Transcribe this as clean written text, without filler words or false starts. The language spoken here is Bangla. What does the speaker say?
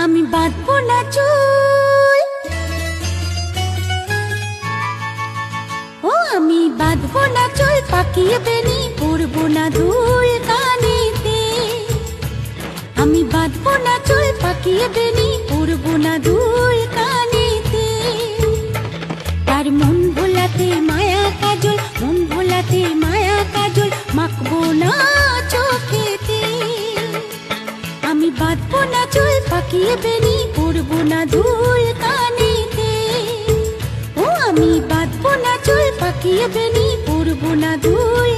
আমি বাঁধবো না চুল, ও আমি বাঁধবো না চুল, পাকিয়ে বেনি পরবো না দুল কানেতে। আমি বাঁধবো না চুল, পাকিয়ে বেনি পরবো না দুল কানেতে। তার মন ভোলাতে মায়া কাজল, মন ভোলাতে মায়া কাজল, মাখবো না চোখেতে। আমি বাঁধবো না চুল, পাকিয়ে বেনি পরবো না দুল কানেতে। ও আমি বাঁধবো না চুল, পাকিয়ে বেনি পরবো না দুল